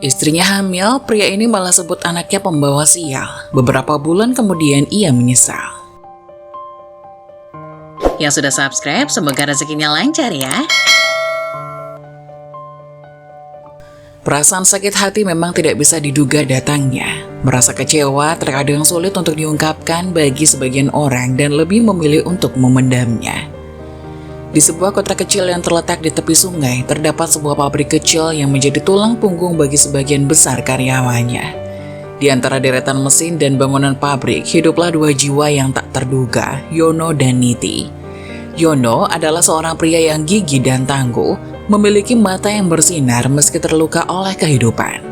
Istrinya hamil, pria ini malah sebut anaknya pembawa sial. Beberapa bulan kemudian ia menyesal. Yang sudah subscribe, semoga rezekinya lancar ya. Perasaan sakit hati memang tidak bisa diduga datangnya. Merasa kecewa terkadang sulit untuk diungkapkan bagi sebagian orang dan lebih memilih untuk memendamnya. Di sebuah kota kecil yang terletak di tepi sungai, terdapat sebuah pabrik kecil yang menjadi tulang punggung bagi sebagian besar karyawannya. Di antara deretan mesin dan bangunan pabrik, hiduplah dua jiwa yang tak terduga, Yono dan Niti. Yono adalah seorang pria yang gigih dan tangguh, memiliki mata yang bersinar meski terluka oleh kehidupan.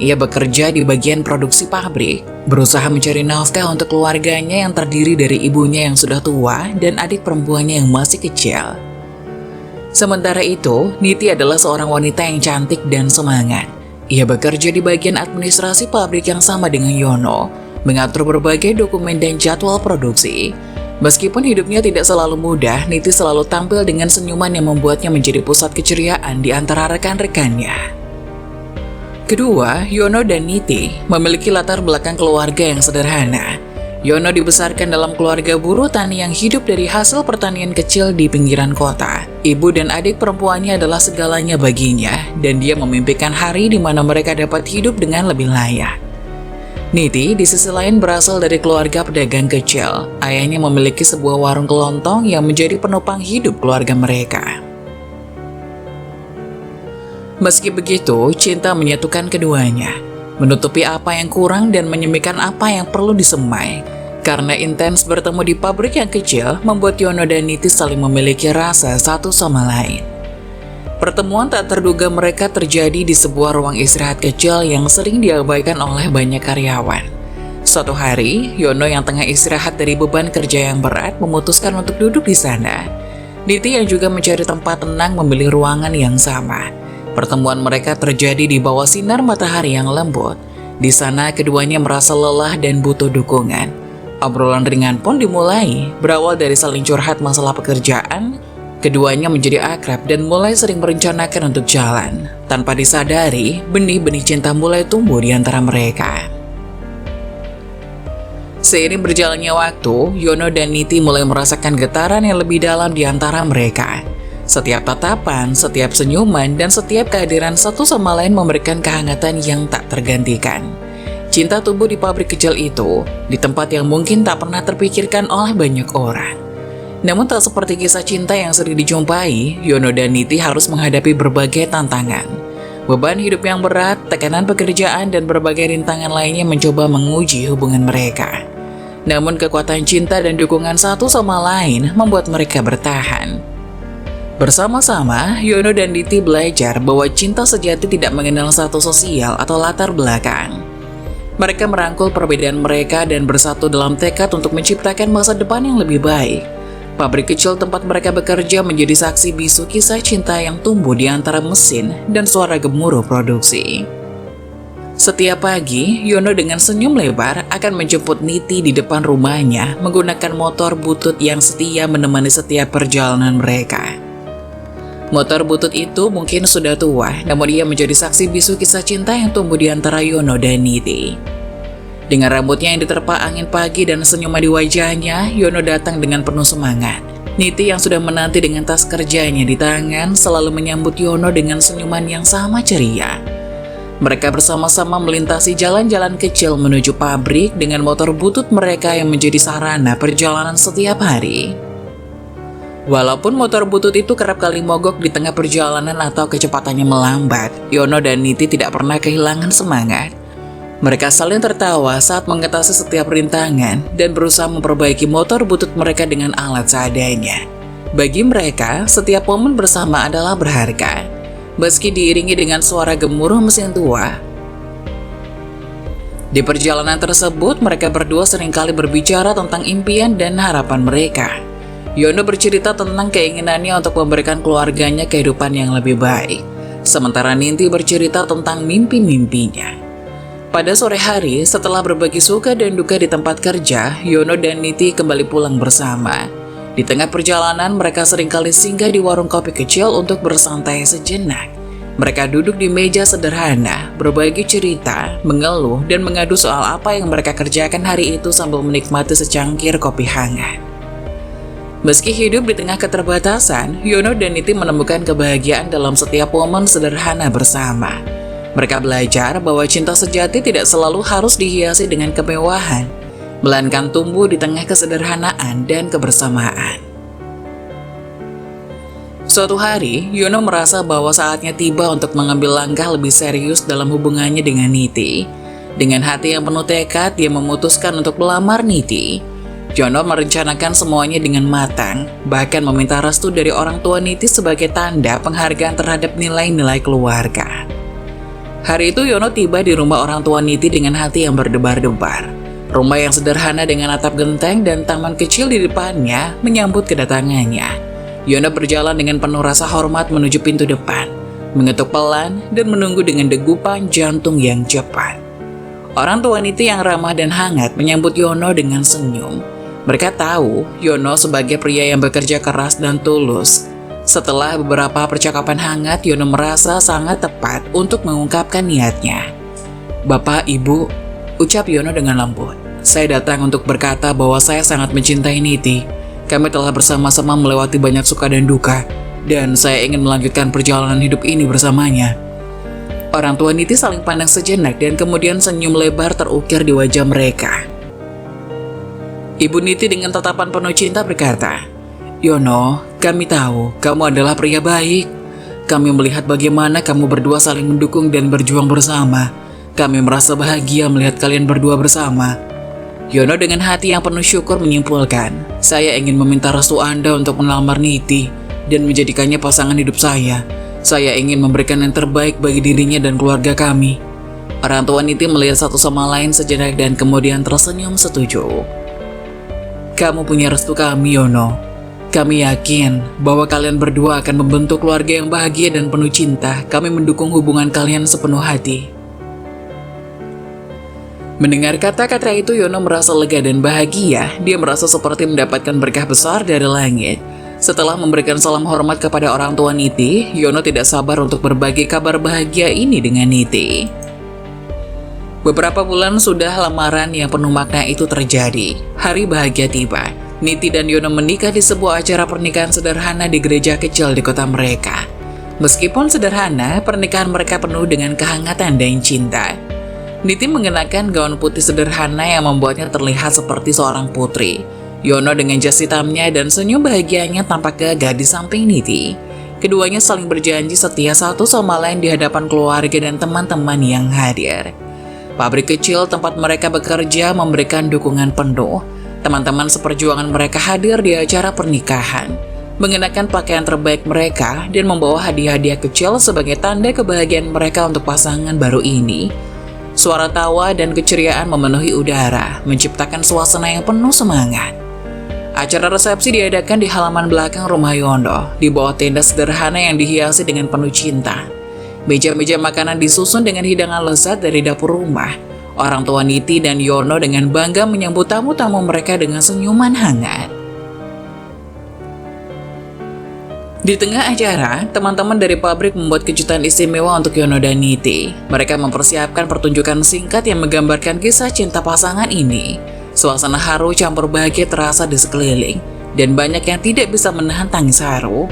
Ia bekerja di bagian produksi pabrik, berusaha mencari nafkah untuk keluarganya yang terdiri dari ibunya yang sudah tua dan adik perempuannya yang masih kecil. Sementara itu, Niti adalah seorang wanita yang cantik dan semangat. Ia bekerja di bagian administrasi pabrik yang sama dengan Yono, mengatur berbagai dokumen dan jadwal produksi. Meskipun hidupnya tidak selalu mudah, Niti selalu tampil dengan senyuman yang membuatnya menjadi pusat keceriaan di antara rekan-rekannya. Kedua, Yono dan Niti memiliki latar belakang keluarga yang sederhana. Yono dibesarkan dalam keluarga buruh tani yang hidup dari hasil pertanian kecil di pinggiran kota. Ibu dan adik perempuannya adalah segalanya baginya, dan dia memimpikan hari di mana mereka dapat hidup dengan lebih layak. Niti di sisi lain berasal dari keluarga pedagang kecil. Ayahnya memiliki sebuah warung kelontong yang menjadi penopang hidup keluarga mereka. Meski begitu, cinta menyatukan keduanya, menutupi apa yang kurang dan menyemikan apa yang perlu disemai. Karena intens bertemu di pabrik yang kecil, membuat Yono dan Niti saling memiliki rasa satu sama lain. Pertemuan tak terduga mereka terjadi di sebuah ruang istirahat kecil yang sering diabaikan oleh banyak karyawan. Suatu hari, Yono yang tengah istirahat dari beban kerja yang berat memutuskan untuk duduk di sana. Niti yang juga mencari tempat tenang memilih ruangan yang sama. Pertemuan mereka terjadi di bawah sinar matahari yang lembut. Di sana keduanya merasa lelah dan butuh dukungan. Obrolan ringan pun dimulai, berawal dari saling curhat masalah pekerjaan. Keduanya menjadi akrab dan mulai sering merencanakan untuk jalan. Tanpa disadari, benih-benih cinta mulai tumbuh di antara mereka. Seiring berjalannya waktu, Yono dan Niti mulai merasakan getaran yang lebih dalam di antara mereka. Setiap tatapan, setiap senyuman, dan setiap kehadiran satu sama lain memberikan kehangatan yang tak tergantikan. Cinta tumbuh di pabrik kecil itu, di tempat yang mungkin tak pernah terpikirkan oleh banyak orang. Namun tak seperti kisah cinta yang sering dijumpai, Yono dan Niti harus menghadapi berbagai tantangan. Beban hidup yang berat, tekanan pekerjaan, dan berbagai rintangan lainnya mencoba menguji hubungan mereka. Namun kekuatan cinta dan dukungan satu sama lain membuat mereka bertahan. Bersama-sama, Yono dan Niti belajar bahwa cinta sejati tidak mengenal status sosial atau latar belakang. Mereka merangkul perbedaan mereka dan bersatu dalam tekad untuk menciptakan masa depan yang lebih baik. Pabrik kecil tempat mereka bekerja menjadi saksi bisu kisah cinta yang tumbuh di antara mesin dan suara gemuruh produksi. Setiap pagi, Yono dengan senyum lebar akan menjemput Niti di depan rumahnya menggunakan motor butut yang setia menemani setiap perjalanan mereka. Motor butut itu mungkin sudah tua, namun ia menjadi saksi bisu kisah cinta yang tumbuh di antara Yono dan Niti. Dengan rambutnya yang diterpa angin pagi dan senyuman di wajahnya, Yono datang dengan penuh semangat. Niti yang sudah menanti dengan tas kerjanya di tangan selalu menyambut Yono dengan senyuman yang sama ceria. Mereka bersama-sama melintasi jalan-jalan kecil menuju pabrik dengan motor butut mereka yang menjadi sarana perjalanan setiap hari. Walaupun motor butut itu kerap kali mogok di tengah perjalanan atau kecepatannya melambat, Yono dan Niti tidak pernah kehilangan semangat. Mereka saling tertawa saat mengatasi setiap rintangan dan berusaha memperbaiki motor butut mereka dengan alat seadanya. Bagi mereka, setiap momen bersama adalah berharga, meski diiringi dengan suara gemuruh mesin tua. Di perjalanan tersebut, mereka berdua seringkali berbicara tentang impian dan harapan mereka. Yono bercerita tentang keinginannya untuk memberikan keluarganya kehidupan yang lebih baik, sementara Niti bercerita tentang mimpi-mimpinya. Pada sore hari, setelah berbagi suka dan duka di tempat kerja, Yono dan Niti kembali pulang bersama. Di tengah perjalanan, mereka seringkali singgah di warung kopi kecil untuk bersantai sejenak. Mereka duduk di meja sederhana, berbagi cerita, mengeluh, dan mengadu soal apa yang mereka kerjakan hari itu sambil menikmati secangkir kopi hangat. Meski hidup di tengah keterbatasan, Yono dan Niti menemukan kebahagiaan dalam setiap momen sederhana bersama. Mereka belajar bahwa cinta sejati tidak selalu harus dihiasi dengan kemewahan, melainkan tumbuh di tengah kesederhanaan dan kebersamaan. Suatu hari, Yono merasa bahwa saatnya tiba untuk mengambil langkah lebih serius dalam hubungannya dengan Niti. Dengan hati yang penuh tekad, dia memutuskan untuk melamar Niti. Yono merencanakan semuanya dengan matang, bahkan meminta restu dari orang tua Niti sebagai tanda penghargaan terhadap nilai-nilai keluarga. Hari itu Yono tiba di rumah orang tua Niti dengan hati yang berdebar-debar. Rumah yang sederhana dengan atap genteng dan taman kecil di depannya menyambut kedatangannya. Yono berjalan dengan penuh rasa hormat menuju pintu depan, mengetuk pelan dan menunggu dengan degupan jantung yang cepat. Orang tua Niti yang ramah dan hangat menyambut Yono dengan senyum. Mereka tahu Yono sebagai pria yang bekerja keras dan tulus. Setelah beberapa percakapan hangat, Yono merasa sangat tepat untuk mengungkapkan niatnya. "Bapak, Ibu," ucap Yono dengan lembut. "Saya datang untuk berkata bahwa saya sangat mencintai Niti. Kami telah bersama-sama melewati banyak suka dan duka, dan saya ingin melanjutkan perjalanan hidup ini bersamanya." Orang tua Niti saling pandang sejenak dan kemudian senyum lebar terukir di wajah mereka. Ibu Niti dengan tatapan penuh cinta berkata, "Yono, kami tahu kamu adalah pria baik. Kami melihat bagaimana kamu berdua saling mendukung dan berjuang bersama. Kami merasa bahagia melihat kalian berdua bersama." Yono dengan hati yang penuh syukur menyimpulkan, "Saya ingin meminta restu Anda untuk melamar Niti dan menjadikannya pasangan hidup saya. Saya ingin memberikan yang terbaik bagi dirinya dan keluarga kami." Orang tua Niti melihat satu sama lain sejenak dan kemudian tersenyum setuju. "Kamu punya restu kami, Yono. Kami yakin bahwa kalian berdua akan membentuk keluarga yang bahagia dan penuh cinta. Kami mendukung hubungan kalian sepenuh hati." Mendengar kata-kata itu, Yono merasa lega dan bahagia. Dia merasa seperti mendapatkan berkah besar dari langit. Setelah memberikan salam hormat kepada orang tua Niti, Yono tidak sabar untuk berbagi kabar bahagia ini dengan Niti. Beberapa bulan sudah lamaran yang penuh makna itu terjadi. Hari bahagia tiba. Niti dan Yono menikah di sebuah acara pernikahan sederhana di gereja kecil di kota mereka. Meskipun sederhana, pernikahan mereka penuh dengan kehangatan dan cinta. Niti mengenakan gaun putih sederhana yang membuatnya terlihat seperti seorang putri. Yono dengan jas hitamnya dan senyum bahagianya tampak gagah di samping Niti. Keduanya saling berjanji setia satu sama lain di hadapan keluarga dan teman-teman yang hadir. Pabrik kecil tempat mereka bekerja memberikan dukungan penuh. Teman-teman seperjuangan mereka hadir di acara pernikahan, mengenakan pakaian terbaik mereka dan membawa hadiah-hadiah kecil sebagai tanda kebahagiaan mereka untuk pasangan baru ini. Suara tawa dan keceriaan memenuhi udara, menciptakan suasana yang penuh semangat. Acara resepsi diadakan di halaman belakang rumah Yono, di bawah tenda sederhana yang dihiasi dengan penuh cinta. Meja-meja makanan disusun dengan hidangan lezat dari dapur rumah. Orang tua Niti dan Yono dengan bangga menyambut tamu-tamu mereka dengan senyuman hangat. Di tengah acara, teman-teman dari pabrik membuat kejutan istimewa untuk Yono dan Niti. Mereka mempersiapkan pertunjukan singkat yang menggambarkan kisah cinta pasangan ini. Suasana haru campur bahagia terasa di sekeliling, dan banyak yang tidak bisa menahan tangis haru.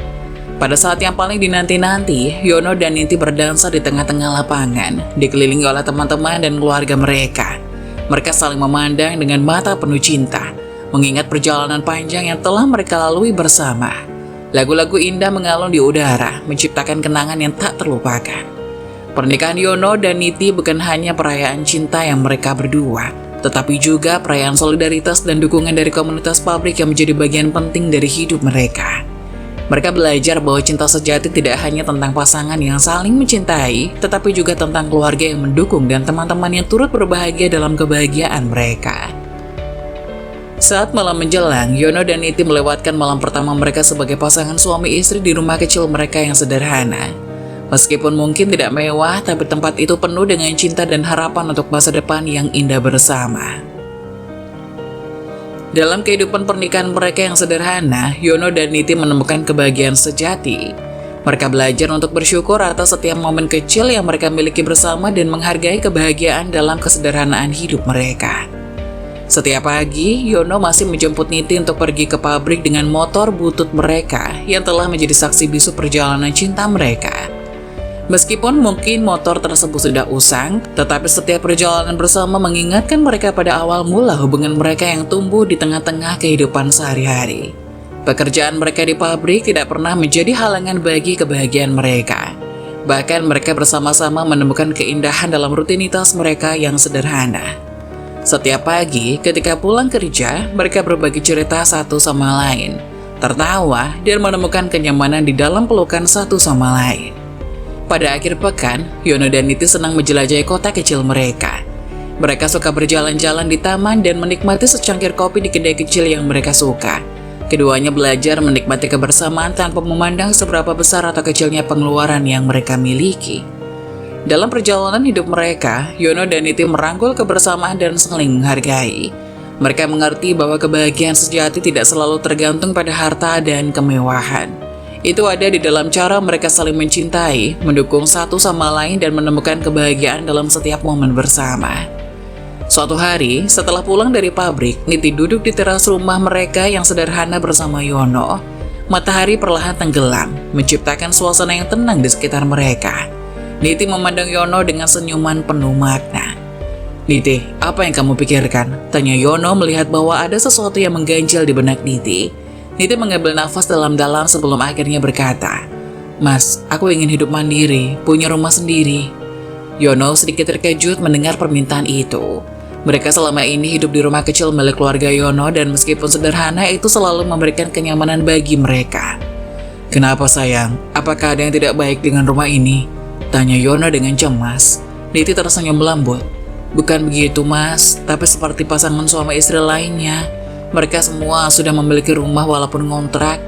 Pada saat yang paling dinanti-nanti, Yono dan Niti berdansa di tengah-tengah lapangan, dikelilingi oleh teman-teman dan keluarga mereka. Mereka saling memandang dengan mata penuh cinta, mengingat perjalanan panjang yang telah mereka lalui bersama. Lagu-lagu indah mengalun di udara, menciptakan kenangan yang tak terlupakan. Pernikahan Yono dan Niti bukan hanya perayaan cinta yang mereka berdua, tetapi juga perayaan solidaritas dan dukungan dari komunitas pabrik yang menjadi bagian penting dari hidup mereka. Mereka belajar bahwa cinta sejati tidak hanya tentang pasangan yang saling mencintai, tetapi juga tentang keluarga yang mendukung dan teman-teman yang turut berbahagia dalam kebahagiaan mereka. Saat malam menjelang, Yono dan Niti melewatkan malam pertama mereka sebagai pasangan suami istri di rumah kecil mereka yang sederhana. Meskipun mungkin tidak mewah, tapi tempat itu penuh dengan cinta dan harapan untuk masa depan yang indah bersama. Dalam kehidupan pernikahan mereka yang sederhana, Yono dan Niti menemukan kebahagiaan sejati. Mereka belajar untuk bersyukur atas setiap momen kecil yang mereka miliki bersama dan menghargai kebahagiaan dalam kesederhanaan hidup mereka. Setiap pagi, Yono masih menjemput Niti untuk pergi ke pabrik dengan motor butut mereka yang telah menjadi saksi bisu perjalanan cinta mereka. Meskipun mungkin motor tersebut sudah usang, tetapi setiap perjalanan bersama mengingatkan mereka pada awal mula hubungan mereka yang tumbuh di tengah-tengah kehidupan sehari-hari. Pekerjaan mereka di pabrik tidak pernah menjadi halangan bagi kebahagiaan mereka. Bahkan mereka bersama-sama menemukan keindahan dalam rutinitas mereka yang sederhana. Setiap pagi, ketika pulang kerja, mereka berbagi cerita satu sama lain, tertawa, dan menemukan kenyamanan di dalam pelukan satu sama lain. Pada akhir pekan, Yono dan Niti senang menjelajahi kota kecil mereka. Mereka suka berjalan-jalan di taman dan menikmati secangkir kopi di kedai kecil yang mereka suka. Keduanya belajar menikmati kebersamaan tanpa memandang seberapa besar atau kecilnya pengeluaran yang mereka miliki. Dalam perjalanan hidup mereka, Yono dan Niti merangkul kebersamaan dan saling menghargai. Mereka mengerti bahwa kebahagiaan sejati tidak selalu tergantung pada harta dan kemewahan. Itu ada di dalam cara mereka saling mencintai, mendukung satu sama lain, dan menemukan kebahagiaan dalam setiap momen bersama. Suatu hari, setelah pulang dari pabrik, Niti duduk di teras rumah mereka yang sederhana bersama Yono. Matahari perlahan tenggelam, menciptakan suasana yang tenang di sekitar mereka. Niti memandang Yono dengan senyuman penuh makna. "Niti, apa yang kamu pikirkan?" tanya Yono melihat bahwa ada sesuatu yang mengganjal di benak Niti. Niti mengambil nafas dalam-dalam sebelum akhirnya berkata, "Mas, aku ingin hidup mandiri, punya rumah sendiri." Yono sedikit terkejut mendengar permintaan itu. Mereka selama ini hidup di rumah kecil milik keluarga Yono dan meskipun sederhana itu selalu memberikan kenyamanan bagi mereka. "Kenapa sayang? Apakah ada yang tidak baik dengan rumah ini?" tanya Yono dengan cemas. Niti tersenyum lembut. "Bukan begitu mas, tapi seperti pasangan suami istri lainnya. Mereka semua sudah memiliki rumah walaupun ngontrak.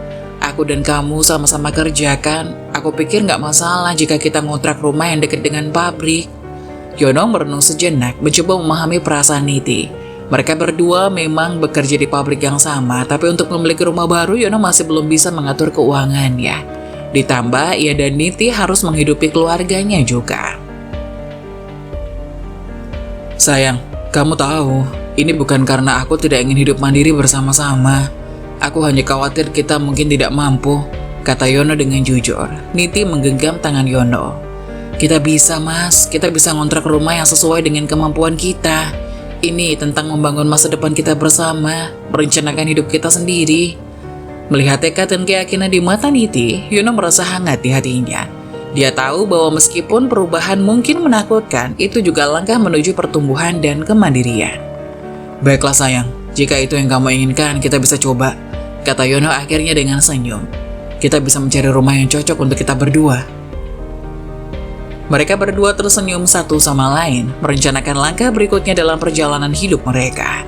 Aku dan kamu sama-sama kerja kan. Aku pikir nggak masalah jika kita ngontrak rumah yang dekat dengan pabrik." Yono merenung sejenak, mencoba memahami perasaan Niti. Mereka berdua memang bekerja di pabrik yang sama, tapi untuk memiliki rumah baru, Yono masih belum bisa mengatur keuangannya. Ditambah, ia dan Niti harus menghidupi keluarganya juga. "Sayang, kamu tahu, ini bukan karena aku tidak ingin hidup mandiri bersama-sama. Aku hanya khawatir kita mungkin tidak mampu," kata Yono dengan jujur. Niti menggenggam tangan Yono. "Kita bisa mas, kita bisa ngontrak rumah yang sesuai dengan kemampuan kita. Ini tentang membangun masa depan kita bersama, merencanakan hidup kita sendiri." Melihat tekad dan keyakinan di mata Niti, Yono merasa hangat di hatinya. Dia tahu bahwa meskipun perubahan mungkin menakutkan, itu juga langkah menuju pertumbuhan dan kemandirian. "Baiklah sayang, jika itu yang kamu inginkan, kita bisa coba," kata Yono akhirnya dengan senyum. "Kita bisa mencari rumah yang cocok untuk kita berdua." Mereka berdua tersenyum satu sama lain, merencanakan langkah berikutnya dalam perjalanan hidup mereka.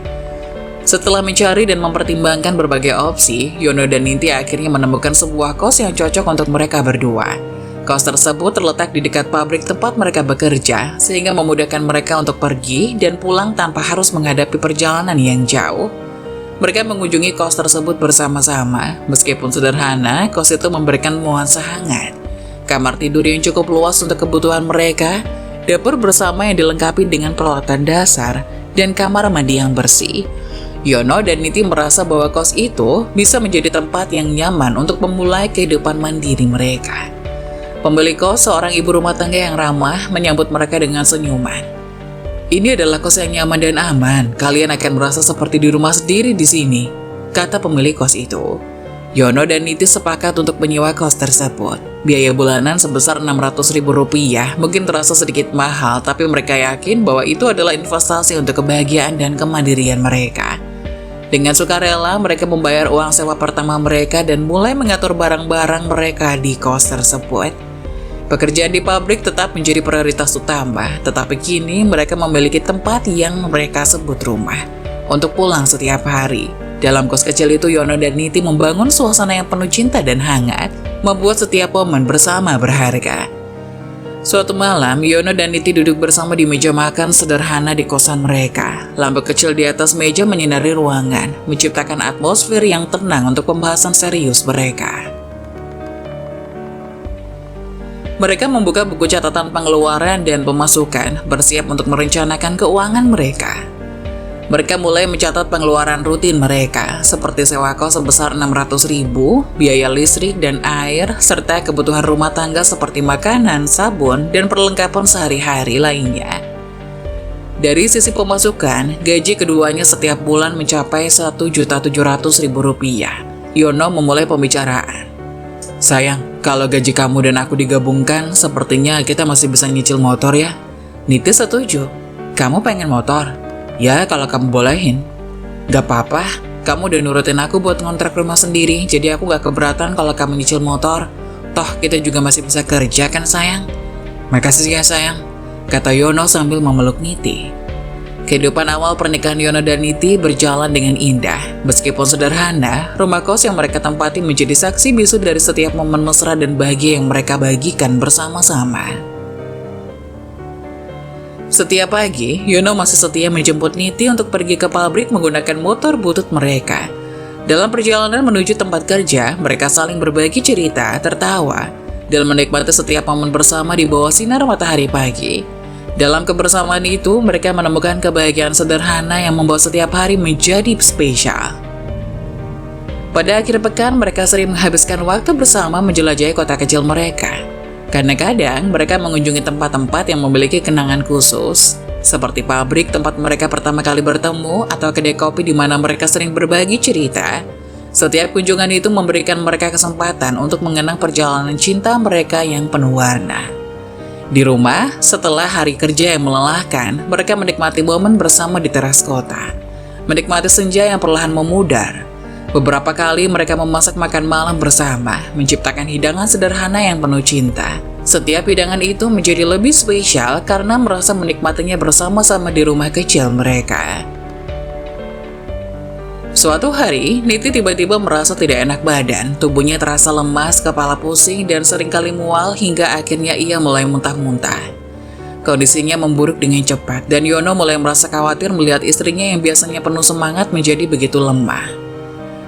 Setelah mencari dan mempertimbangkan berbagai opsi, Yono dan Niti akhirnya menemukan sebuah kos yang cocok untuk mereka berdua. Kos tersebut terletak di dekat pabrik tempat mereka bekerja, sehingga memudahkan mereka untuk pergi dan pulang tanpa harus menghadapi perjalanan yang jauh. Mereka mengunjungi kos tersebut bersama-sama. Meskipun sederhana, kos itu memberikan nuansa hangat. Kamar tidur yang cukup luas untuk kebutuhan mereka, dapur bersama yang dilengkapi dengan peralatan dasar, dan kamar mandi yang bersih. Yono dan Niti merasa bahwa kos itu bisa menjadi tempat yang nyaman untuk memulai kehidupan mandiri mereka. Pemilik kos, seorang ibu rumah tangga yang ramah, menyambut mereka dengan senyuman. "Ini adalah kos yang nyaman dan aman. Kalian akan merasa seperti di rumah sendiri di sini," kata pemilik kos itu. Yono dan Niti sepakat untuk menyewa kos tersebut. Biaya bulanan sebesar Rp600.000 mungkin terasa sedikit mahal, tapi mereka yakin bahwa itu adalah investasi untuk kebahagiaan dan kemandirian mereka. Dengan sukarela, mereka membayar uang sewa pertama mereka dan mulai mengatur barang-barang mereka di kos tersebut. Pekerjaan di pabrik tetap menjadi prioritas utama, tetapi kini mereka memiliki tempat yang mereka sebut rumah untuk pulang setiap hari. Dalam kos kecil itu, Yono dan Niti membangun suasana yang penuh cinta dan hangat, membuat setiap momen bersama berharga. Suatu malam, Yono dan Niti duduk bersama di meja makan sederhana di kosan mereka. Lampu kecil di atas meja menyinari ruangan, menciptakan atmosfer yang tenang untuk pembahasan serius mereka. Mereka membuka buku catatan pengeluaran dan pemasukan, bersiap untuk merencanakan keuangan mereka. Mereka mulai mencatat pengeluaran rutin mereka, seperti sewa kos sebesar 600.000, biaya listrik dan air, serta kebutuhan rumah tangga seperti makanan, sabun, dan perlengkapan sehari-hari lainnya. Dari sisi pemasukan, gaji keduanya setiap bulan mencapai Rp1.700.000. Yono memulai pembicaraan. Sayang, kalau gaji kamu dan aku digabungkan, sepertinya kita masih bisa nyicil motor ya. Niti setuju. Kamu pengen motor? Ya, kalau kamu bolehin. Gak apa-apa, kamu udah nurutin aku buat ngontrak rumah sendiri, jadi aku gak keberatan kalau kamu nyicil motor. Toh, kita juga masih bisa kerja kan sayang? Makasih ya sayang, kata Yono sambil memeluk Niti. Kehidupan awal pernikahan Yono dan Niti berjalan dengan indah. Meskipun sederhana, rumah kos yang mereka tempati menjadi saksi bisu dari setiap momen mesra dan bahagia yang mereka bagikan bersama-sama. Setiap pagi, Yono masih setia menjemput Niti untuk pergi ke pabrik menggunakan motor butut mereka. Dalam perjalanan menuju tempat kerja, mereka saling berbagi cerita, tertawa, dan menikmati setiap momen bersama di bawah sinar matahari pagi. Dalam kebersamaan itu, mereka menemukan kebahagiaan sederhana yang membuat setiap hari menjadi spesial. Pada akhir pekan, mereka sering menghabiskan waktu bersama menjelajahi kota kecil mereka. Karena kadang mereka mengunjungi tempat-tempat yang memiliki kenangan khusus, seperti pabrik tempat mereka pertama kali bertemu atau kedai kopi di mana mereka sering berbagi cerita. Setiap kunjungan itu memberikan mereka kesempatan untuk mengenang perjalanan cinta mereka yang penuh warna. Di rumah, setelah hari kerja yang melelahkan, mereka menikmati momen bersama di teras kota. Menikmati senja yang perlahan memudar. Beberapa kali mereka memasak makan malam bersama, menciptakan hidangan sederhana yang penuh cinta. Setiap hidangan itu menjadi lebih spesial karena merasa menikmatinya bersama-sama di rumah kecil mereka. Suatu hari, Niti tiba-tiba merasa tidak enak badan. Tubuhnya terasa lemas, kepala pusing, dan seringkali mual hingga akhirnya ia mulai muntah-muntah. Kondisinya memburuk dengan cepat, dan Yono mulai merasa khawatir melihat istrinya yang biasanya penuh semangat menjadi begitu lemah.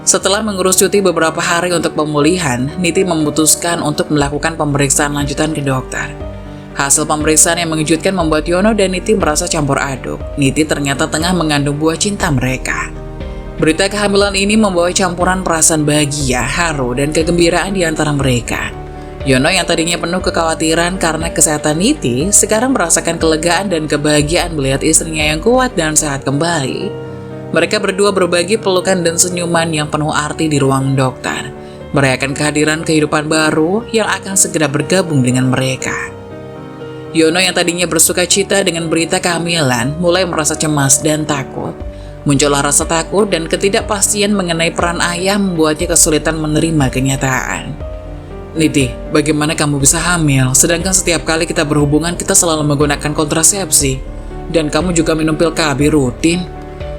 Setelah mengurus cuti beberapa hari untuk pemulihan, Niti memutuskan untuk melakukan pemeriksaan lanjutan ke dokter. Hasil pemeriksaan yang mengejutkan membuat Yono dan Niti merasa campur aduk. Niti ternyata tengah mengandung buah cinta mereka. Berita kehamilan ini membawa campuran perasaan bahagia, haru, dan kegembiraan di antara mereka. Yono yang tadinya penuh kekhawatiran karena kesehatan Niti, sekarang merasakan kelegaan dan kebahagiaan melihat istrinya yang kuat dan sehat kembali. Mereka berdua berbagi pelukan dan senyuman yang penuh arti di ruang dokter, merayakan kehadiran kehidupan baru yang akan segera bergabung dengan mereka. Yono yang tadinya bersuka cita dengan berita kehamilan, mulai merasa cemas dan takut. Muncullah rasa takut dan ketidakpastian mengenai peran ayah membuatnya kesulitan menerima kenyataan. Niti, bagaimana kamu bisa hamil, sedangkan setiap kali kita berhubungan kita selalu menggunakan kontrasepsi, dan kamu juga minum pil KB rutin?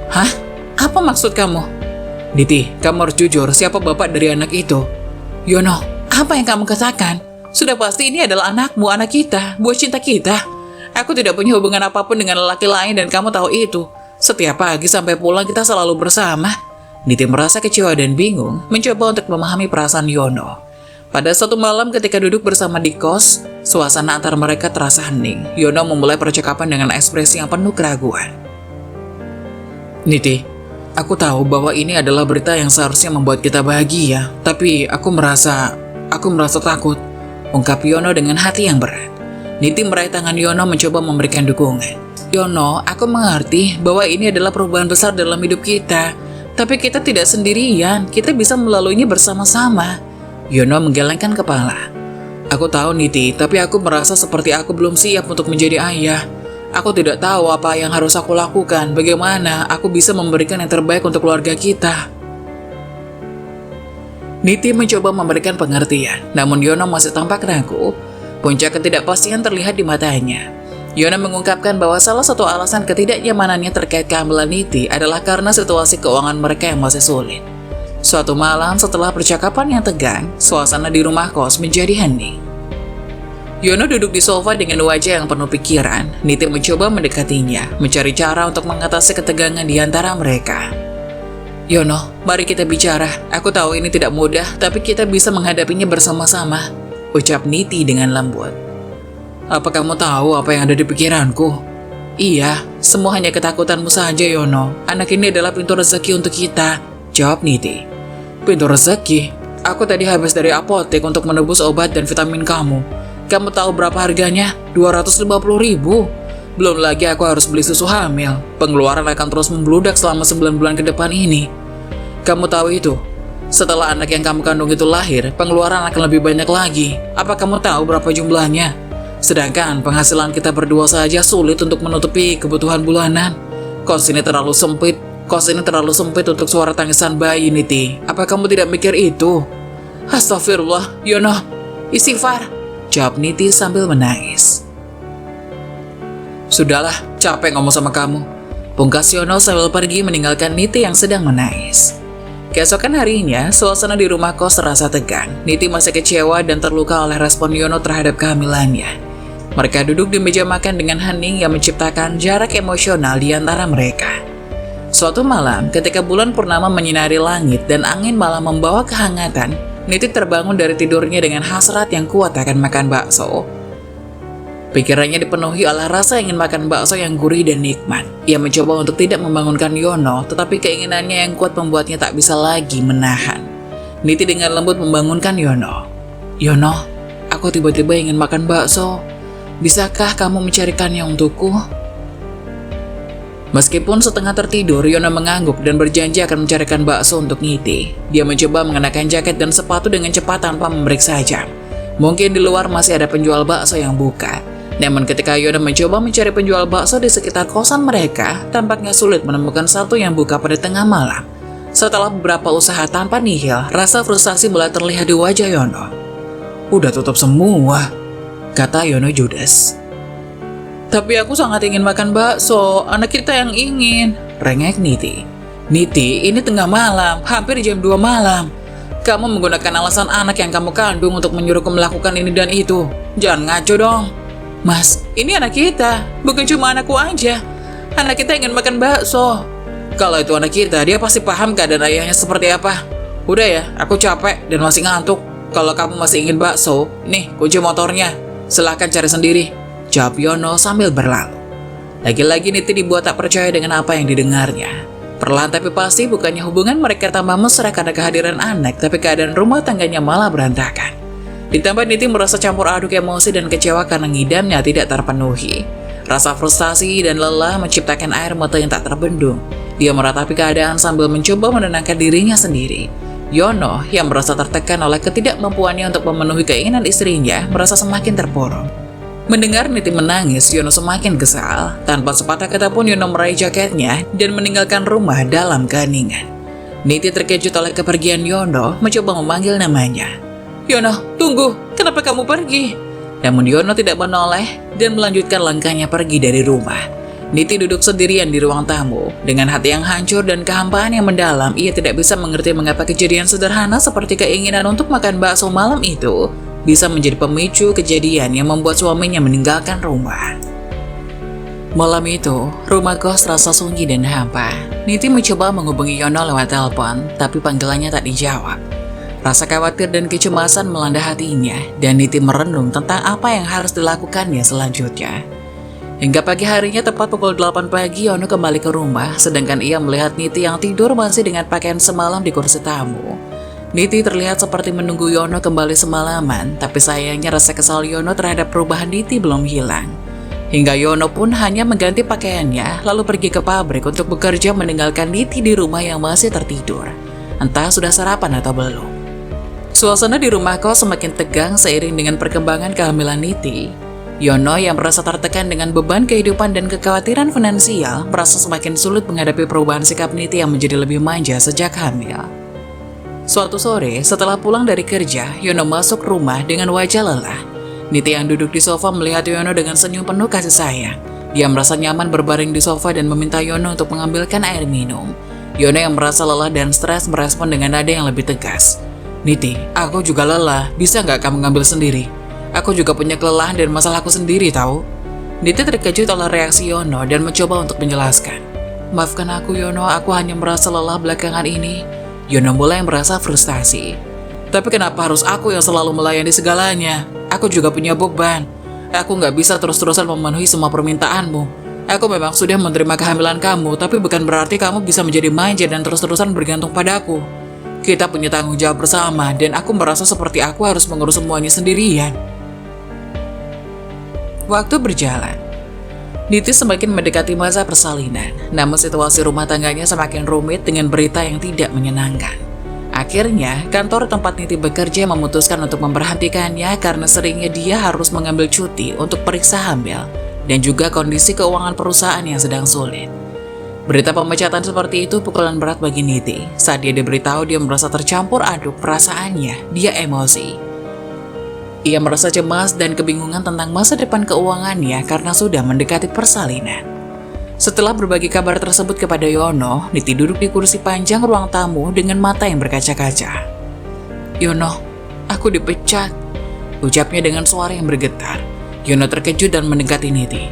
Hah? Apa maksud kamu? Niti, kamu harus jujur, siapa bapak dari anak itu? Yono, apa yang kamu katakan? Sudah pasti ini adalah anakmu, anak kita, buah cinta kita. Aku tidak punya hubungan apapun dengan lelaki lain dan kamu tahu itu. Setiap pagi sampai pulang kita selalu bersama. Niti merasa kecewa dan bingung, mencoba untuk memahami perasaan Yono. Pada suatu malam ketika duduk bersama di kos, suasana antar mereka terasa hening. Yono memulai percakapan dengan ekspresi yang penuh keraguan. Niti, aku tahu bahwa ini adalah berita yang seharusnya membuat kita bahagia, tapi aku merasa takut, ungkap Yono dengan hati yang berat. Niti meraih tangan Yono mencoba memberikan dukungan. Yono, aku mengerti bahwa ini adalah perubahan besar dalam hidup kita, tapi kita tidak sendirian, kita bisa melaluinya bersama-sama. Yono menggelengkan kepala. Aku tahu Niti, tapi aku merasa seperti aku belum siap untuk menjadi ayah. Aku tidak tahu apa yang harus aku lakukan, bagaimana aku bisa memberikan yang terbaik untuk keluarga kita. Niti mencoba memberikan pengertian, namun Yono masih tampak ragu. Puncak ketidakpastian terlihat di matanya. Yono mengungkapkan bahwa salah satu alasan ketidaknyamanannya terkait kehamilan Niti adalah karena situasi keuangan mereka yang masih sulit. Suatu malam setelah percakapan yang tegang, suasana di rumah kos menjadi hening. Yono duduk di sofa dengan wajah yang penuh pikiran. Niti mencoba mendekatinya, mencari cara untuk mengatasi ketegangan di antara mereka. Yono, mari kita bicara. Aku tahu ini tidak mudah, tapi kita bisa menghadapinya bersama-sama. ucap Niti dengan lembut. Apa kamu tahu apa yang ada di pikiranku? Iya, semua hanya ketakutanmu saja, Yono. Anak ini adalah pintu rezeki untuk kita, jawab Niti. Pintu rezeki? Aku tadi habis dari apotek untuk menebus obat dan vitamin kamu. Kamu tahu berapa harganya? 250.000. Belum lagi aku harus beli susu hamil. Pengeluaran akan terus membludak selama 9 bulan ke depan ini. Kamu tahu itu? Setelah anak yang kamu kandung itu lahir, pengeluaran akan lebih banyak lagi. Apa kamu tahu berapa jumlahnya? Sedangkan penghasilan kita berdua saja sulit untuk menutupi kebutuhan bulanan. Kos ini terlalu sempit untuk suara tangisan bayi, Niti. Apa kamu tidak mikir itu? Astagfirullah, Yono. Istighfar, jawab Niti sambil menangis. Sudahlah, capek ngomong sama kamu. Pungkas Yono sambil pergi meninggalkan Niti yang sedang menangis. Keesokan harinya, suasana di rumah kos terasa tegang. Niti masih kecewa dan terluka oleh respon Yono terhadap kehamilannya. Mereka duduk di meja makan dengan hening yang menciptakan jarak emosional di antara mereka. Suatu malam, ketika bulan purnama menyinari langit dan angin malam membawa kehangatan, Niti terbangun dari tidurnya dengan hasrat yang kuat akan makan bakso. Pikirannya dipenuhi oleh rasa ingin makan bakso yang gurih dan nikmat. Ia mencoba untuk tidak membangunkan Yono, tetapi keinginannya yang kuat membuatnya tak bisa lagi menahan. Niti dengan lembut membangunkan Yono. Yono, aku tiba-tiba ingin makan bakso. Bisakah kamu mencarikannya untukku? Meskipun setengah tertidur, Yono mengangguk dan berjanji akan mencarikan bakso untuk Niti. Dia mencoba mengenakan jaket dan sepatu dengan cepat tanpa memeriksa jam. Mungkin di luar masih ada penjual bakso yang buka. Namun ketika Yono mencoba mencari penjual bakso di sekitar kosan mereka, tampaknya sulit menemukan satu yang buka pada tengah malam. Setelah beberapa usaha tanpa nihil, rasa frustasi mulai terlihat di wajah Yono. Udah tutup semua, kata Yono judes. Tapi aku sangat ingin makan bakso, anak kita yang ingin, rengek Niti. Niti, ini tengah malam, hampir jam 2 malam. Kamu menggunakan alasan anak yang kamu kandung untuk menyuruhku melakukan ini dan itu. Jangan ngaco dong. Mas, ini anak kita, bukan cuma anakku aja. Anak kita ingin makan bakso. Kalau itu anak kita, dia pasti paham keadaan ayahnya seperti apa. Udah ya, aku capek dan masih ngantuk. Kalau kamu masih ingin bakso, nih kunci motornya. Silahkan cari sendiri, jawab Yono sambil berlalu. Lagi-lagi Niti dibuat tak percaya dengan apa yang didengarnya. Perlahan tapi pasti bukannya hubungan mereka tambah mesra karena kehadiran anak, tapi keadaan rumah tangganya malah berantakan. Ditambah Niti merasa campur aduk emosi dan kecewa karena ngidamnya tidak terpenuhi. Rasa frustasi dan lelah menciptakan air mata yang tak terbendung. Dia meratapi keadaan sambil mencoba menenangkan dirinya sendiri. Yono yang merasa tertekan oleh ketidakmampuannya untuk memenuhi keinginan istrinya merasa semakin terpuruk. Mendengar Niti menangis, Yono semakin kesal. Tanpa sepatah kata pun Yono meraih jaketnya dan meninggalkan rumah dalam keheningan. Niti terkejut oleh kepergian Yono, mencoba memanggil namanya. Yono, tunggu, kenapa kamu pergi? Namun Yono tidak menoleh dan melanjutkan langkahnya pergi dari rumah. Niti duduk sendirian di ruang tamu. Dengan hati yang hancur dan kehampaan yang mendalam, ia tidak bisa mengerti mengapa kejadian sederhana seperti keinginan untuk makan bakso malam itu bisa menjadi pemicu kejadian yang membuat suaminya meninggalkan rumah. Malam itu, rumah kos terasa sunyi dan hampa. Niti mencoba menghubungi Yono lewat telepon, tapi panggilannya tak dijawab. Rasa khawatir dan kecemasan melanda hatinya, dan Niti merenung tentang apa yang harus dilakukannya selanjutnya. Hingga pagi harinya tepat pukul 8 pagi, Yono kembali ke rumah, sedangkan ia melihat Niti yang tidur masih dengan pakaian semalam di kursi tamu. Niti terlihat seperti menunggu Yono kembali semalaman, tapi sayangnya rasa kesal Yono terhadap perubahan Niti belum hilang. Hingga Yono pun hanya mengganti pakaiannya, lalu pergi ke pabrik untuk bekerja meninggalkan Niti di rumah yang masih tertidur. Entah sudah sarapan atau belum. Suasana di rumah kos semakin tegang seiring dengan perkembangan kehamilan Niti. Yono yang merasa tertekan dengan beban kehidupan dan kekhawatiran finansial merasa semakin sulit menghadapi perubahan sikap Niti yang menjadi lebih manja sejak hamil. Suatu sore, setelah pulang dari kerja, Yono masuk rumah dengan wajah lelah. Niti yang duduk di sofa melihat Yono dengan senyum penuh kasih sayang. Dia merasa nyaman berbaring di sofa dan meminta Yono untuk mengambilkan air minum. Yono yang merasa lelah dan stres merespon dengan nada yang lebih tegas. Niti, aku juga lelah, bisa nggak kamu ngambil sendiri? Aku juga punya kelelahan dan masalahku sendiri tahu. Niti terkejut oleh reaksi Yono dan mencoba untuk menjelaskan. Maafkan aku Yono, aku hanya merasa lelah belakangan ini. Yono mulai merasa frustasi. Tapi kenapa harus aku yang selalu melayani segalanya? Aku juga punya beban. Aku nggak bisa terus-terusan memenuhi semua permintaanmu. Aku memang sudah menerima kehamilan kamu, tapi bukan berarti kamu bisa menjadi manja dan terus-terusan bergantung padaku. Kita punya tanggung jawab bersama, dan aku merasa seperti aku harus mengurus semuanya sendirian. Waktu berjalan. Niti semakin mendekati masa persalinan, namun situasi rumah tangganya semakin rumit dengan berita yang tidak menyenangkan. Akhirnya, kantor tempat Niti bekerja memutuskan untuk memberhentikannya karena seringnya dia harus mengambil cuti untuk periksa hamil dan juga kondisi keuangan perusahaan yang sedang sulit. Berita pemecatan seperti itu pukulan berat bagi Niti. Saat dia diberitahu, dia merasa tercampur aduk perasaannya, dia emosi. Ia merasa cemas dan kebingungan tentang masa depan keuangannya karena sudah mendekati persalinan. Setelah berbagi kabar tersebut kepada Yono, Niti duduk di kursi panjang ruang tamu dengan mata yang berkaca-kaca. "Yono, aku dipecat," ucapnya dengan suara yang bergetar. Yono terkejut dan mendekati Niti.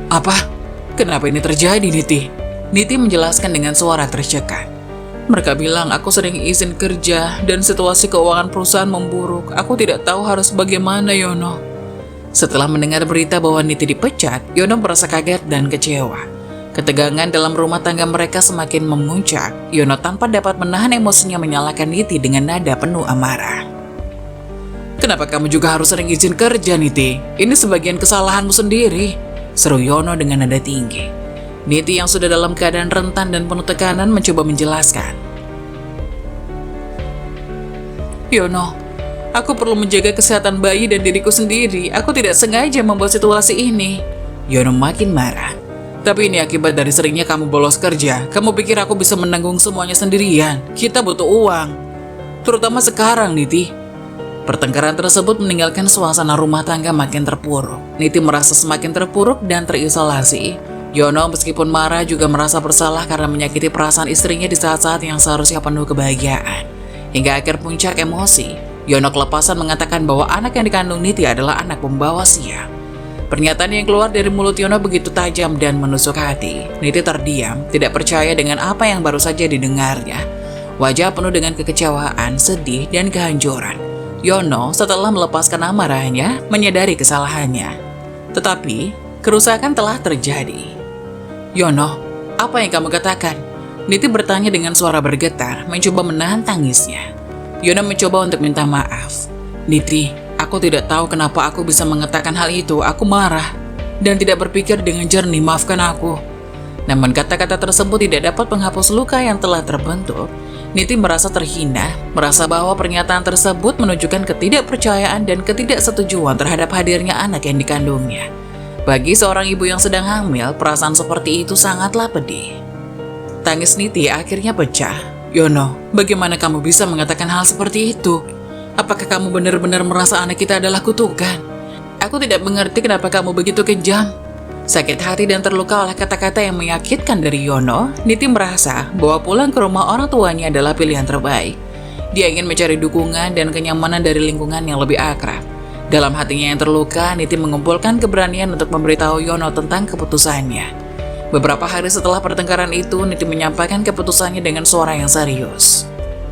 "Apa? Kenapa ini terjadi, Niti?" Niti menjelaskan dengan suara tercekat. "Mereka bilang aku sering izin kerja dan situasi keuangan perusahaan memburuk. Aku tidak tahu harus bagaimana, Yono." Setelah mendengar berita bahwa Niti dipecat, Yono merasa kaget dan kecewa. Ketegangan dalam rumah tangga mereka semakin memuncak. Yono tanpa dapat menahan emosinya menyalahkan Niti dengan nada penuh amarah. "Kenapa kamu juga harus sering izin kerja, Niti? Ini sebagian kesalahanmu sendiri," seru Yono dengan nada tinggi. Niti yang sudah dalam keadaan rentan dan penuh tekanan mencoba menjelaskan. "Yono, aku perlu menjaga kesehatan bayi dan diriku sendiri. Aku tidak sengaja membuat situasi ini." Yono makin marah. "Tapi ini akibat dari seringnya kamu bolos kerja. Kamu pikir aku bisa menanggung semuanya sendirian? Kita butuh uang. Terutama sekarang, Niti." Pertengkaran tersebut meninggalkan suasana rumah tangga makin terpuruk. Niti merasa semakin terpuruk dan terisolasi. Yono meskipun marah juga merasa bersalah karena menyakiti perasaan istrinya di saat-saat yang seharusnya penuh kebahagiaan. Hingga akhir puncak emosi, Yono kelepasan mengatakan bahwa anak yang dikandung Niti adalah anak pembawa sial. Pernyataan yang keluar dari mulut Yono begitu tajam dan menusuk hati. Niti terdiam, tidak percaya dengan apa yang baru saja didengarnya. Wajah penuh dengan kekecewaan, sedih, dan kehancuran. Yono setelah melepaskan amarahnya, menyadari kesalahannya. Tetapi, kerusakan telah terjadi. "Yono, apa yang kamu katakan?" Niti bertanya dengan suara bergetar, mencoba menahan tangisnya. Yono mencoba untuk minta maaf. "Niti, aku tidak tahu kenapa aku bisa mengatakan hal itu. Aku marah dan tidak berpikir dengan jernih, maafkan aku." Namun kata-kata tersebut tidak dapat menghapus luka yang telah terbentuk. Niti merasa terhina, merasa bahwa pernyataan tersebut menunjukkan ketidakpercayaan dan ketidaksetujuan terhadap hadirnya anak yang dikandungnya. Bagi seorang ibu yang sedang hamil, perasaan seperti itu sangatlah pedih. Tangis Niti akhirnya pecah. "Yono, bagaimana kamu bisa mengatakan hal seperti itu? Apakah kamu benar-benar merasa anak kita adalah kutukan? Aku tidak mengerti kenapa kamu begitu kejam." Sakit hati dan terluka oleh kata-kata yang menyakitkan dari Yono, Niti merasa bahwa pulang ke rumah orang tuanya adalah pilihan terbaik. Dia ingin mencari dukungan dan kenyamanan dari lingkungan yang lebih akrab. Dalam hatinya yang terluka, Niti mengumpulkan keberanian untuk memberitahu Yono tentang keputusannya. Beberapa hari setelah pertengkaran itu, Niti menyampaikan keputusannya dengan suara yang serius.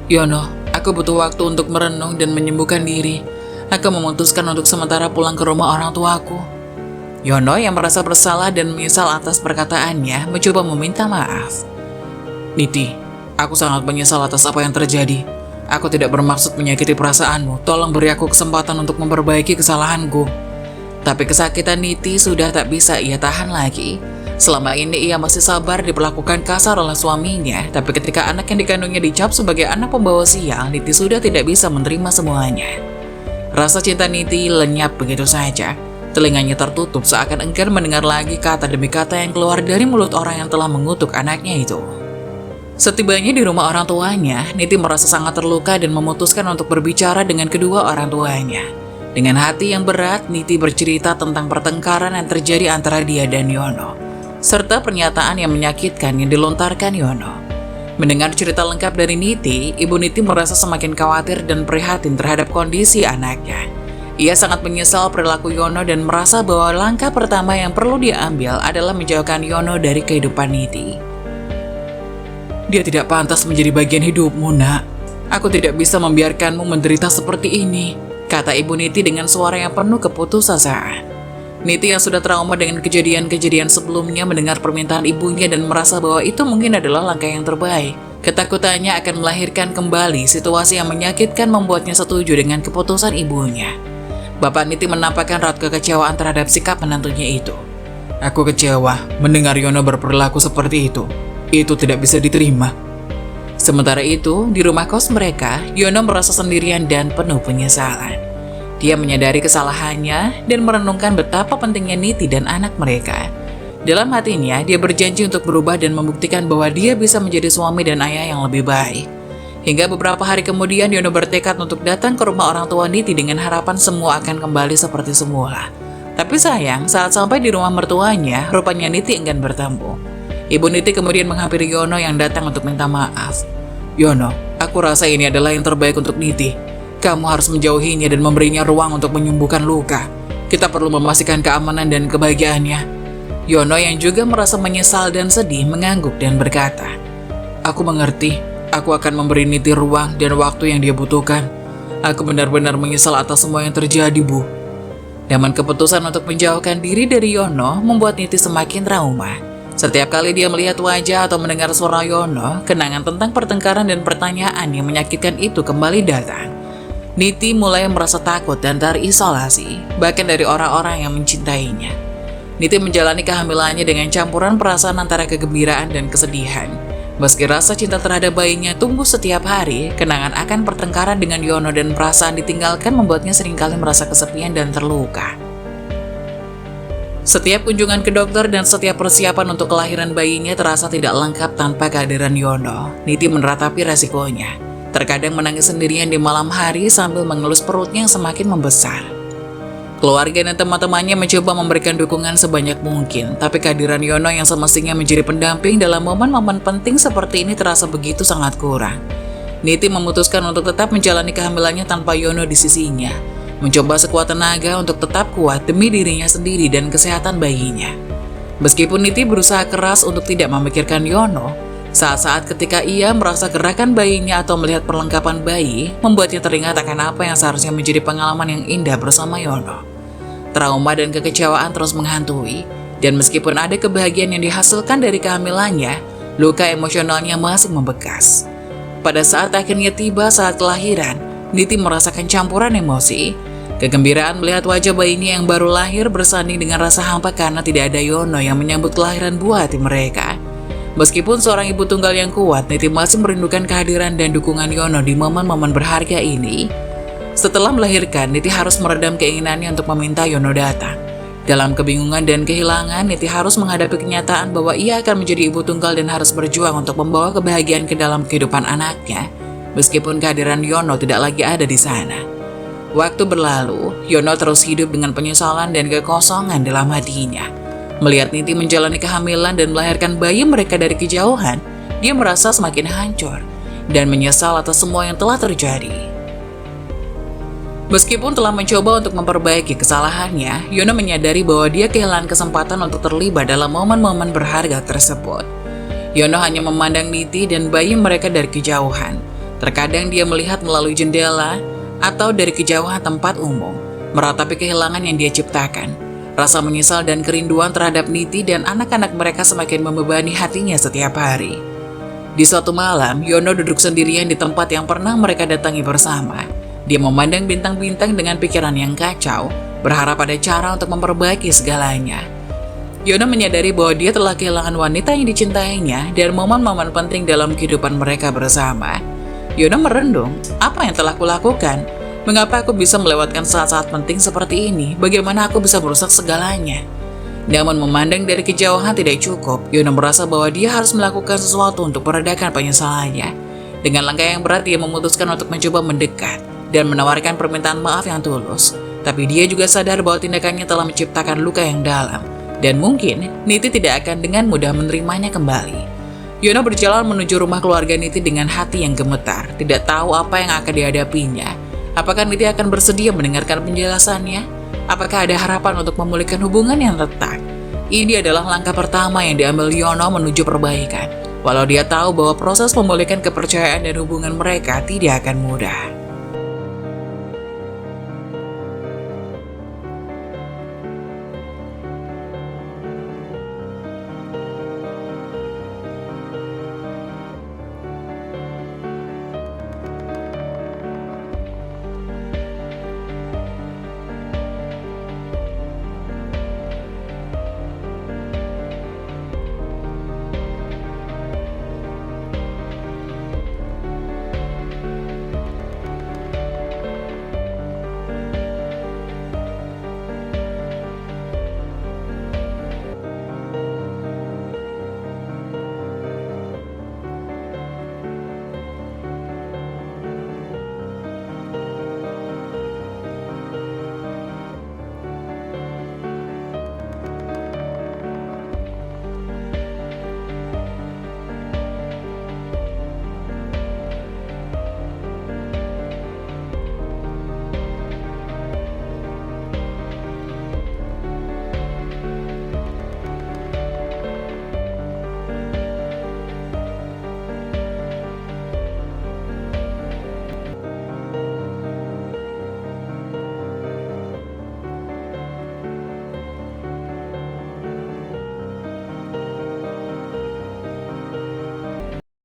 "Yono, aku butuh waktu untuk merenung dan menyembuhkan diri. Aku memutuskan untuk sementara pulang ke rumah orang tuaku." Yono yang merasa bersalah dan menyesal atas perkataannya, mencoba meminta maaf. "Niti, aku sangat menyesal atas apa yang terjadi. Aku tidak bermaksud menyakiti perasaanmu. Tolong beri aku kesempatan untuk memperbaiki kesalahanku." Tapi kesakitan Niti sudah tak bisa ia tahan lagi. Selama ini ia masih sabar diperlakukan kasar oleh suaminya, tapi ketika anak yang dikandungnya dicap sebagai anak pembawa sial, Niti sudah tidak bisa menerima semuanya. Rasa cinta Niti lenyap begitu saja. Telinganya tertutup seakan enggan mendengar lagi kata demi kata yang keluar dari mulut orang yang telah mengutuk anaknya itu. Setibanya di rumah orang tuanya, Niti merasa sangat terluka dan memutuskan untuk berbicara dengan kedua orang tuanya. Dengan hati yang berat, Niti bercerita tentang pertengkaran yang terjadi antara dia dan Yono, serta pernyataan yang menyakitkan yang dilontarkan Yono. Mendengar cerita lengkap dari Niti, Ibu Niti merasa semakin khawatir dan prihatin terhadap kondisi anaknya. Ia sangat menyesal perilaku Yono dan merasa bahwa langkah pertama yang perlu dia ambil adalah menjauhkan Yono dari kehidupan Niti. "Dia tidak pantas menjadi bagian hidupmu, Nak. Aku tidak bisa membiarkanmu menderita seperti ini, kata Ibu Niti dengan suara yang penuh keputusasaan. Niti yang sudah trauma dengan kejadian-kejadian sebelumnya mendengar permintaan ibunya dan merasa bahwa itu mungkin adalah langkah yang terbaik. Ketakutannya akan melahirkan kembali situasi yang menyakitkan membuatnya setuju dengan keputusan ibunya. Bapak Niti menampakkan raut kekecewaan terhadap sikap menantunya itu. Aku kecewa mendengar Yono berperilaku seperti itu. Itu tidak bisa diterima. Sementara itu, di rumah kos mereka, Yono merasa sendirian dan penuh penyesalan. Dia menyadari kesalahannya dan merenungkan betapa pentingnya Niti dan anak mereka. Dalam hatinya, dia berjanji untuk berubah dan membuktikan bahwa dia bisa menjadi suami dan ayah yang lebih baik. Hingga beberapa hari kemudian, Yono bertekad untuk datang ke rumah orang tua Niti dengan harapan semua akan kembali seperti semula. Tapi sayang, saat sampai di rumah mertuanya, rupanya Niti enggan bertemu. Ibu Niti kemudian menghampiri Yono yang datang untuk minta maaf. Yono, aku rasa ini adalah yang terbaik untuk Niti. Kamu harus menjauhinya dan memberinya ruang untuk menyembuhkan luka. Kita perlu memastikan keamanan dan kebahagiaannya. Yono yang juga merasa menyesal dan sedih mengangguk dan berkata, Aku mengerti, aku akan memberi Niti ruang dan waktu yang dia butuhkan. Aku benar-benar menyesal atas semua yang terjadi, Bu. Namun keputusan untuk menjauhkan diri dari Yono membuat Niti semakin trauma. Setiap kali dia melihat wajah atau mendengar suara Yono, kenangan tentang pertengkaran dan pertanyaan yang menyakitkan itu kembali datang. Niti mulai merasa takut dan terisolasi, bahkan dari orang-orang yang mencintainya. Niti menjalani kehamilannya dengan campuran perasaan antara kegembiraan dan kesedihan. Meski rasa cinta terhadap bayinya tumbuh setiap hari, kenangan akan pertengkaran dengan Yono dan perasaan ditinggalkan membuatnya seringkali merasa kesepian dan terluka. Setiap kunjungan ke dokter dan setiap persiapan untuk kelahiran bayinya terasa tidak lengkap tanpa kehadiran Yono. Niti meratapi resikonya. Terkadang menangis sendirian di malam hari sambil mengelus perutnya yang semakin membesar. Keluarga dan teman-temannya mencoba memberikan dukungan sebanyak mungkin, tapi kehadiran Yono yang semestinya menjadi pendamping dalam momen-momen penting seperti ini terasa begitu sangat kurang. Niti memutuskan untuk tetap menjalani kehamilannya tanpa Yono di sisinya, mencoba sekuat tenaga untuk tetap kuat demi dirinya sendiri dan kesehatan bayinya. Meskipun Niti berusaha keras untuk tidak memikirkan Yono, saat-saat ketika ia merasa gerakan bayinya atau melihat perlengkapan bayi, membuatnya teringat akan apa yang seharusnya menjadi pengalaman yang indah bersama Yono. Trauma dan kekecewaan terus menghantui, dan meskipun ada kebahagiaan yang dihasilkan dari kehamilannya, luka emosionalnya masih membekas. Pada saat akhirnya tiba saat kelahiran, Niti merasakan campuran emosi. Kegembiraan melihat wajah bayinya yang baru lahir bersanding dengan rasa hampa karena tidak ada Yono yang menyambut kelahiran buah hati mereka. Meskipun seorang ibu tunggal yang kuat, Niti masih merindukan kehadiran dan dukungan Yono di momen-momen berharga ini. Setelah melahirkan, Niti harus meredam keinginannya untuk meminta Yono datang. Dalam kebingungan dan kehilangan, Niti harus menghadapi kenyataan bahwa ia akan menjadi ibu tunggal dan harus berjuang untuk membawa kebahagiaan ke dalam kehidupan anaknya, meskipun kehadiran Yono tidak lagi ada di sana. Waktu berlalu, Yono terus hidup dengan penyesalan dan kekosongan dalam hatinya. Melihat Niti menjalani kehamilan dan melahirkan bayi mereka dari kejauhan, dia merasa semakin hancur dan menyesal atas semua yang telah terjadi. Meskipun telah mencoba untuk memperbaiki kesalahannya, Yono menyadari bahwa dia kehilangan kesempatan untuk terlibat dalam momen-momen berharga tersebut. Yono hanya memandang Niti dan bayi mereka dari kejauhan. Terkadang dia melihat melalui jendela atau dari kejauhan tempat umum, meratapi kehilangan yang dia ciptakan. Rasa menyesal dan kerinduan terhadap Niti dan anak-anak mereka semakin membebani hatinya setiap hari. Di suatu malam, Yono duduk sendirian di tempat yang pernah mereka datangi bersama. Dia memandang bintang-bintang dengan pikiran yang kacau, berharap ada cara untuk memperbaiki segalanya. Yono menyadari bahwa dia telah kehilangan wanita yang dicintainya dan momen-momen penting dalam kehidupan mereka bersama. Yono merendung, apa yang telah kulakukan? Mengapa aku bisa melewatkan saat-saat penting seperti ini? Bagaimana aku bisa merusak segalanya? Namun memandang dari kejauhan tidak cukup, Yono merasa bahwa dia harus melakukan sesuatu untuk meredakan penyesalannya. Dengan langkah yang berat, dia memutuskan untuk mencoba mendekat dan menawarkan permintaan maaf yang tulus. Tapi dia juga sadar bahwa tindakannya telah menciptakan luka yang dalam, dan mungkin Niti tidak akan dengan mudah menerimanya kembali. Yono berjalan menuju rumah keluarga Niti dengan hati yang gemetar, tidak tahu apa yang akan dihadapinya. Apakah Niti akan bersedia mendengarkan penjelasannya? Apakah ada harapan untuk memulihkan hubungan yang retak? Ini adalah langkah pertama yang diambil Yono menuju perbaikan. Walau dia tahu bahwa proses memulihkan kepercayaan dan hubungan mereka tidak akan mudah.